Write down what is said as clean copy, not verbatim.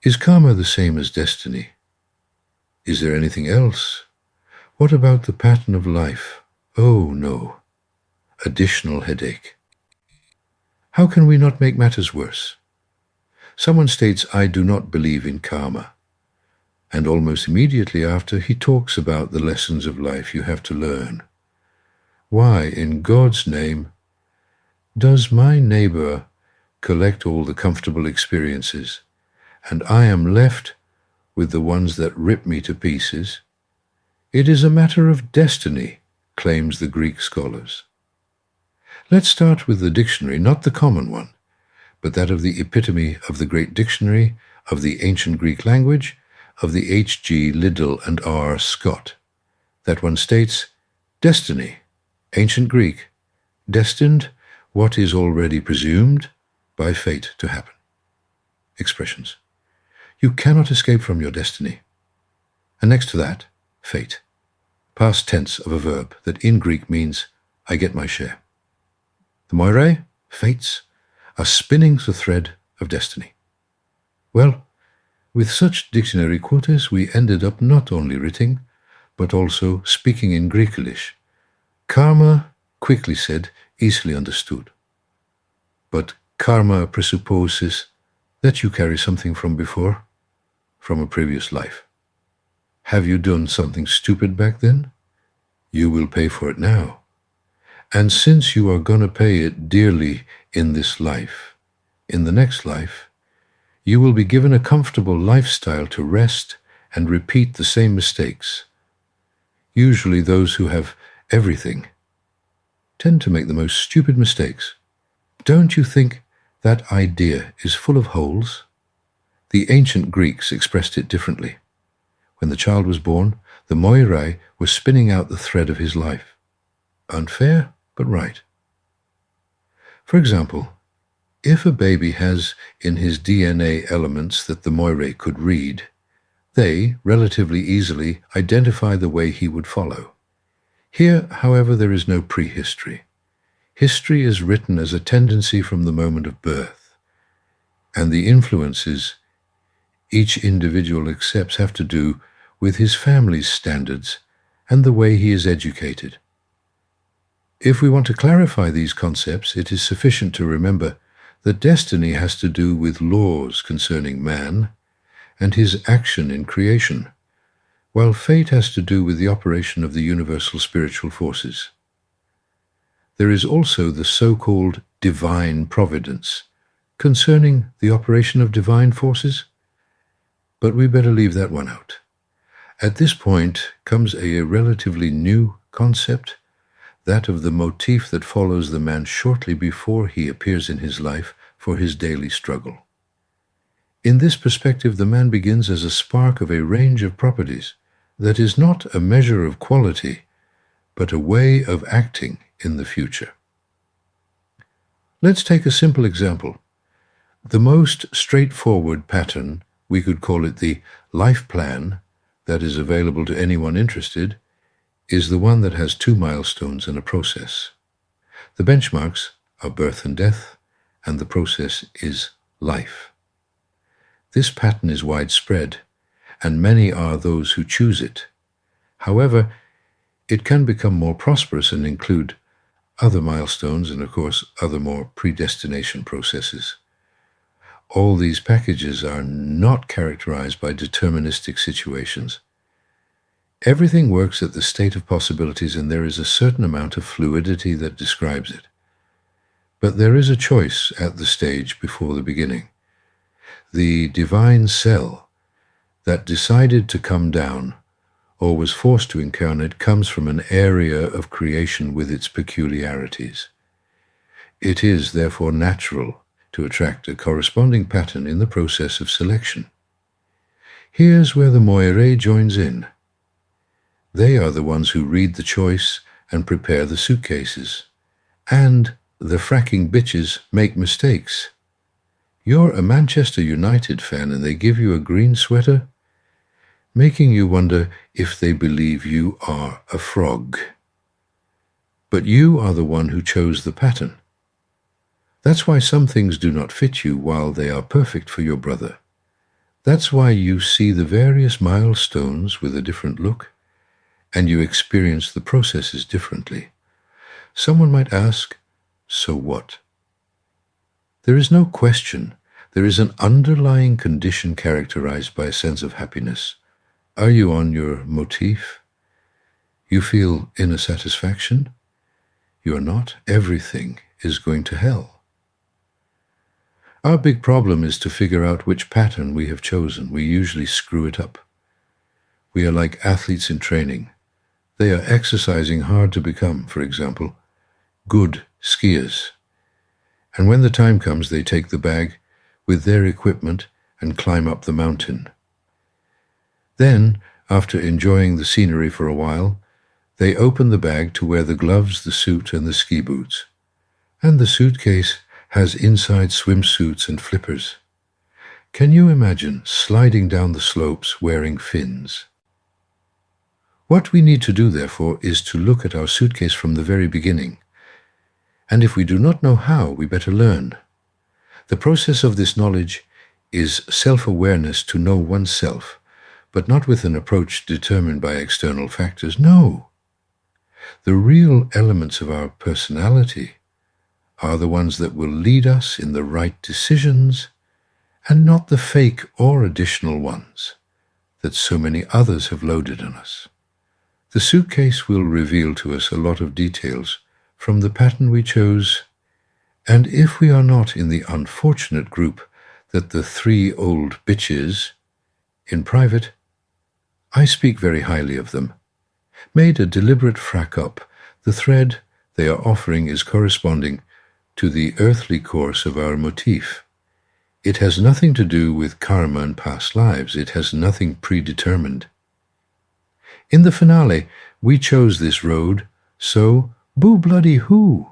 Is karma the same as destiny? Is there anything else? What about the pattern of life? Oh no. Additional headache. How can we not make matters worse? Someone states, "I do not believe in karma." And almost immediately after, he talks about the lessons of life you have to learn. Why, in God's name, does my neighbor collect all the comfortable experiences, and I am left with the ones that rip me to pieces? It is a matter of destiny, claims the Greek scholars. Let's start with the dictionary, not the common one, but that of the epitome of the great dictionary of the ancient Greek language of the H.G. Liddell and R. Scott. That one states, destiny, ancient Greek, destined, what is already presumed by fate to happen. Expressions. You cannot escape from your destiny. And next to that, fate, past tense of a verb that in Greek means, I get my share. The moirae, fates, are spinning the thread of destiny. Well, with such dictionary quotas, we ended up not only writing, but also speaking in Greeklish. Karma, quickly said, easily understood. But karma presupposes that you carry something from before, from a previous life. Have you done something stupid back then? You will pay for it now. And since you are going to pay it dearly in this life, in the next life, you will be given a comfortable lifestyle to rest and repeat the same mistakes. Usually those who have everything tend to make the most stupid mistakes. Don't you think that idea is full of holes? The ancient Greeks expressed it differently. When the child was born, the moirae were spinning out the thread of his life. Unfair, but right. For example, if a baby has in his DNA elements that the moirae could read, they relatively easily identify the way he would follow. Here, however, there is no prehistory. History is written as a tendency from the moment of birth, and the influences each individual accepts have to do with his family's standards and the way he is educated. If we want to clarify these concepts, it is sufficient to remember that destiny has to do with laws concerning man and his action in creation, while fate has to do with the operation of the universal spiritual forces. There is also the so-called divine providence, concerning the operation of divine forces, but we better leave that one out. At this point comes a relatively new concept, that of the motif that follows the man shortly before he appears in his life for his daily struggle. In this perspective, the man begins as a spark of a range of properties that is not a measure of quality, but a way of acting in the future. Let's take a simple example. The most straightforward pattern, we could call it the life plan, that is available to anyone interested, is the one that has 2 milestones and a process. The benchmarks are birth and death, and the process is life. This pattern is widespread, and many are those who choose it. However, it can become more prosperous and include other milestones and, of course, other more predestination processes. All these packages are not characterized by deterministic situations. Everything works at the state of possibilities, and there is a certain amount of fluidity that describes it. But there is a choice at the stage before the beginning. The divine cell that decided to come down or was forced to incarnate comes from an area of creation with its peculiarities. It is therefore natural to attract a corresponding pattern in the process of selection. Here's where the moirae joins in. They are the ones who read the choice and prepare the suitcases. And the fracking bitches make mistakes. You're a Manchester United fan and they give you a green sweater, making you wonder if they believe you are a frog. But you are the one who chose the pattern. That's why some things do not fit you while they are perfect for your brother. That's why you see the various milestones with a different look, and you experience the processes differently. Someone might ask, so what? There is no question. There is an underlying condition characterized by a sense of happiness. Are you on your motif? You feel inner satisfaction? You are not. Everything is going to hell. Our big problem is to figure out which pattern we have chosen. We usually screw it up. We are like athletes in training. They are exercising hard to become, for example, good skiers. And when the time comes, they take the bag with their equipment and climb up the mountain. Then, after enjoying the scenery for a while, they open the bag to wear the gloves, the suit, and the ski boots. And the suitcase has inside swimsuits and flippers. Can you imagine sliding down the slopes wearing fins? What we need to do, therefore, is to look at our suitcase from the very beginning. And if we do not know how, we better learn. The process of this knowledge is self-awareness to know oneself, but not with an approach determined by external factors. No. The real elements of our personality are the ones that will lead us in the right decisions, and not the fake or additional ones that so many others have loaded on us. The suitcase will reveal to us a lot of details from the pattern we chose, and if we are not in the unfortunate group that the 3 old bitches, in private, I speak very highly of them, made a deliberate frack up, the thread they are offering is corresponding to the earthly course of our motif. It has nothing to do with karma and past lives. It has nothing predetermined. In the finale, we chose this road, so boo bloody who?